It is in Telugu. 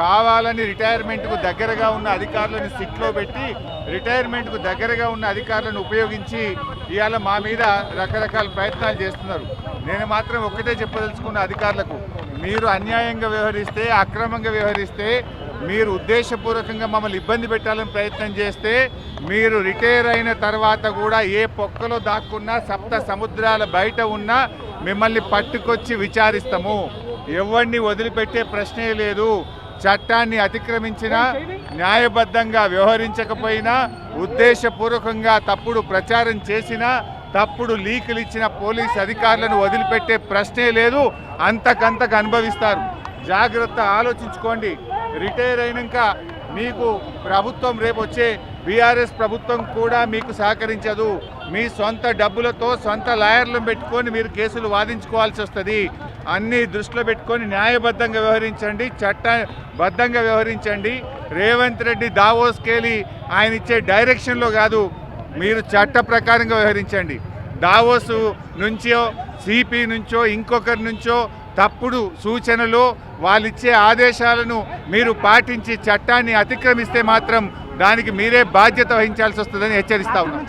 కావాలని రిటైర్మెంట్కు దగ్గరగా ఉన్న అధికారులను సిట్లో పెట్టి రిటైర్మెంట్కు దగ్గరగా ఉన్న అధికారులను ఉపయోగించి ఇవాళ మా మీద రకరకాల ప్రయత్నాలు చేస్తున్నారు. నేను మాత్రం ఒక్కటే చెప్పదలుచుకున్న అధికారులకు, మీరు అన్యాయంగా వ్యవహరిస్తే, అక్రమంగా వ్యవహరిస్తే, మీరు ఉద్దేశపూర్వకంగా మమ్మల్ని ఇబ్బంది పెట్టాలని ప్రయత్నం చేస్తే, మీరు రిటైర్ అయిన తర్వాత కూడా ఏ పొక్కలో దాక్కున్నా, సప్త సముద్రాల బయట ఉన్నా మిమ్మల్ని పట్టుకొచ్చి విచారిస్తాము. ఎవరిని వదిలిపెట్టే ప్రశ్నే లేదు. చట్టాన్ని అతిక్రమించినా, న్యాయబద్ధంగా వ్యవహరించకపోయినా, ఉద్దేశపూర్వకంగా తప్పుడు ప్రచారం చేసినా, తప్పుడు లీకులు ఇచ్చిన పోలీస్ అధికారులను వదిలిపెట్టే ప్రశ్నే లేదు. అంతకంతకు అనుభవిస్తారు. జాగ్రత్త, ఆలోచించుకోండి. రిటైర్ అయినాక మీకు ప్రభుత్వం, రేపు వచ్చే బీఆర్ఎస్ ప్రభుత్వం కూడా మీకు సహకరించదు. మీ సొంత డబ్బులతో సొంత లాయర్లను పెట్టుకొని మీరు కేసులు వాదించుకోవాల్సి వస్తుంది. అన్నీ దృష్టిలో పెట్టుకొని న్యాయబద్ధంగా వ్యవహరించండి, చట్టబద్ధంగా వ్యవహరించండి. రేవంత్ రెడ్డి దావోస్కెళ్ళి ఆయన ఇచ్చే డైరెక్షన్లో కాదు, మీరు చట్ట ప్రకారంగా వ్యవహరించండి. దావోస్ నుంచో, సిపి నుంచో, ఇంకొకరి నుంచో తప్పుడు సూచనలు, వాళ్ళిచ్చే ఆదేశాలను మీరు పాటించి చట్టాన్ని అతిక్రమిస్తే మాత్రం దానికి మీరే బాధ్యత వహించాల్సి వస్తుందని హెచ్చరిస్తా ఉన్నాం.